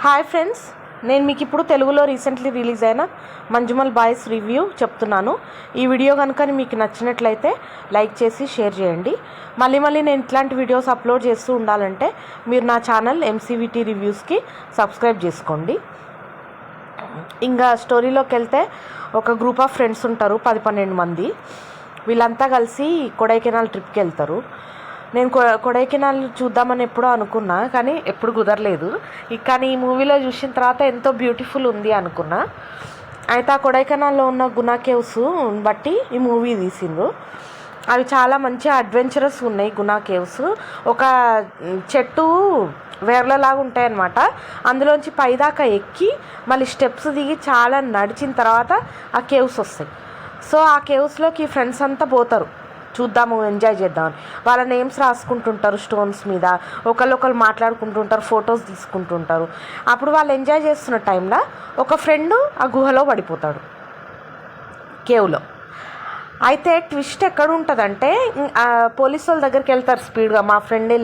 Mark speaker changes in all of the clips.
Speaker 1: Hi friends, నేను మీకు ఇప్పుడు తెలుగులో రీసెంట్లీ రిలీజ్ అయిన మంజుమల్ బాయ్స్ రివ్యూ చెప్తున్నాను. ఈ వీడియో కనుక మీకు నచ్చినట్లయితే లైక్ చేసి షేర్ చేయండి. మళ్ళీ నేను ఇట్లాంటి వీడియోస్ అప్లోడ్ చేస్తూ ఉండాలంటే మీరు నా ఛానల్ ఎంసీవీటీ రివ్యూస్కి సబ్స్క్రైబ్ చేసుకోండి. ఇంకా స్టోరీలోకి వెళ్తే ఒక గ్రూప్ ఆఫ్ ఫ్రెండ్స్ ఉంటారు, 10-12 మంది. వీళ్ళంతా కలిసి కొడైకెనాల్ ట్రిప్కి వెళ్తారు. నేను కొడైకెనాల్ చూద్దామని ఎప్పుడో అనుకున్నా, కానీ ఎప్పుడు కుదరలేదు. కానీ ఈ మూవీలో చూసిన తర్వాత ఎంతో బ్యూటిఫుల్ ఉంది అనుకున్నా. అయితే ఆ కొడైకెనాల్లో ఉన్న గునా కేవ్స్ బట్టి ఈ మూవీ తీసిండ్రు. అవి చాలా మంచి అడ్వెంచరస్ ఉన్నాయి. గునా కేవ్స్ ఒక చెట్టు వేర్లలాగా ఉంటాయన్నమాట. అందులోంచి పైదాకా ఎక్కి మళ్ళీ స్టెప్స్ దిగి చాలా నడిచిన తర్వాత ఆ కేవ్స్ వస్తాయి. సో ఆ కేవ్స్లోకి ఫ్రెండ్స్ అంతా పోతారు, చూద్దాము, ఎంజాయ్ చేద్దామని. వాళ్ళ నేమ్స్ రాసుకుంటుంటారు స్టోన్స్ మీద, ఒకళ్ళు మాట్లాడుకుంటుంటారు, ఫొటోస్ తీసుకుంటుంటారు. అప్పుడు వాళ్ళు ఎంజాయ్ చేస్తున్న టైంలో ఒక ఫ్రెండ్ ఆ గుహలో పడిపోతాడు, కేవ్లో. అయితే ట్విస్ట్ ఎక్కడ ఉంటుందంటే, పోలీసు వాళ్ళ దగ్గరికి వెళ్తారు స్పీడ్గా. మా ఫ్రెండ్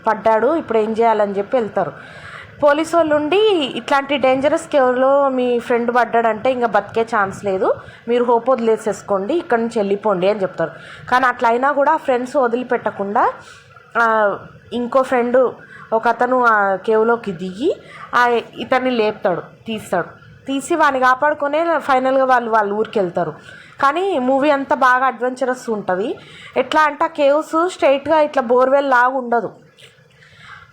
Speaker 1: పడ్డాడు, ఇప్పుడు ఏం చేయాలని చెప్పి వెళ్తారు. పోలీసు వాళ్ళు ఉండి, ఇట్లాంటి డేంజరస్ కేవ్లో మీ ఫ్రెండ్ పడ్డాడంటే ఇంకా బతికే ఛాన్స్ లేదు, మీరు హోప్ వదిలేసేసుకోండి, ఇక్కడ నుంచి వెళ్ళిపోండి అని చెప్తారు. కానీ అట్లా అయినా కూడా ఫ్రెండ్స్ వదిలిపెట్టకుండా ఇంకో ఫ్రెండ్ ఒక అతను ఆ కేవ్లోకి దిగి ఇతన్ని లేపుతాడు, తీసి వాడిని కాపాడుకొనే ఫైనల్గా వాళ్ళ ఊరికి వెళ్తారు. కానీ మూవీ అంతా బాగా అడ్వెంచరస్ ఉంటుంది. ఎట్లా అంటే ఆ కేవ్స్ స్ట్రైట్గా ఇట్లా బోర్వెల్ లాగా ఉండదు,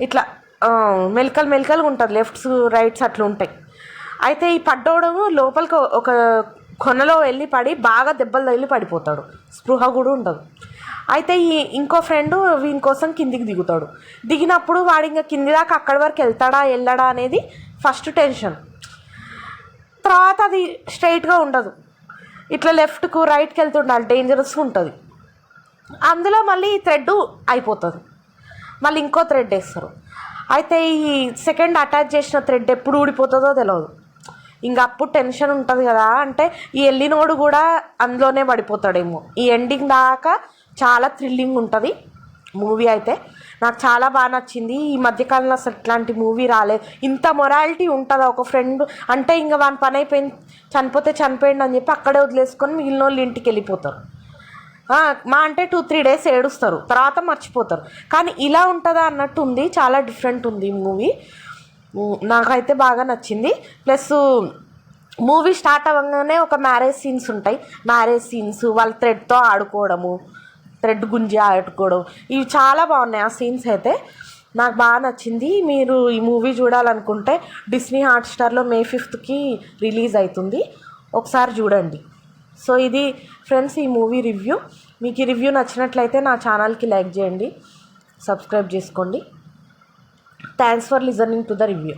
Speaker 1: ఇట్లా మెలకలుగా ఉంటుంది, లెఫ్ట్స్ రైట్స్ అట్లా ఉంటాయి. అయితే ఈ పడ్డోడు లోపలికి ఒక కొనలో వెళ్ళి పడి బాగా దెబ్బలు తగిలి పడిపోతాడు, స్పృహ కూడా ఉండదు. అయితే ఇంకో ఫ్రెండు వీని కోసం కిందికి దిగుతాడు. దిగినప్పుడు వాడు ఇంకా కింది దాకా అక్కడి వరకు వెళ్ళడా అనేది ఫస్ట్ టెన్షన్. తర్వాత అది స్ట్రైట్గా ఉండదు, ఇట్లా లెఫ్ట్కు రైట్కి వెళ్తుండాలి, డేంజరస్గా ఉంటుంది. అందులో మళ్ళీ థ్రెడ్ అయిపోతుంది, మళ్ళీ ఇంకో థ్రెడ్ వేస్తారు. అయితే ఈ సెకండ్ అటాచ్ చేసిన థ్రెడ్ ఎప్పుడు ఊడిపోతుందో తెలియదు. ఇంకా అప్పుడు టెన్షన్ ఉంటుంది కదా. అంటే ఈ వెళ్ళినోడు కూడా అందులోనే పడిపోతాడేమో. ఈ ఎండింగ్ దాకా చాలా థ్రిల్లింగ్ ఉంటుంది మూవీ. అయితే నాకు చాలా బాగా నచ్చింది. ఈ మధ్యకాలంలో అసలు ఇట్లాంటి మూవీ రాలేదు. ఇంత మొరాలిటీ ఉంటుందా? ఒక ఫ్రెండ్ అంటే ఇంకా వాని పని అయిపోయింది, చనిపోయింది అని చెప్పి అక్కడే వదిలేసుకొని మిగిలిన వాళ్ళు ఇంటికి వెళ్ళిపోతారు. మా అంటే 2-3 డేస్ ఏడుస్తారు, తర్వాత మర్చిపోతారు. కానీ ఇలా ఉంటుందా అన్నట్టు ఉంది, చాలా డిఫరెంట్ ఉంది మూవీ. నాకైతే బాగా నచ్చింది. ప్లస్ మూవీ స్టార్ట్ అవ్వగానే ఒక మ్యారేజ్ సీన్స్ ఉంటాయి. మ్యారేజ్ సీన్స్, వాళ్ళ థ్రెడ్తో ఆడుకోవడము, థ్రెడ్ గుంజి ఆడుకోవడం, ఇవి చాలా బాగున్నాయి. ఆ సీన్స్ అయితే నాకు బాగా నచ్చింది. మీరు ఈ మూవీ చూడాలనుకుంటే డిస్నీ హాట్స్టార్లో May 5th రిలీజ్ అవుతుంది, ఒకసారి చూడండి. సో ఇది ఫ్రెండ్స్ ఈ మూవీ రివ్యూ. మీకు ఈ రివ్యూ నచ్చినట్లయితే నా ఛానల్కి లైక్ చేయండి, సబ్స్క్రైబ్ చేసుకోండి. Thanks for listening to the review.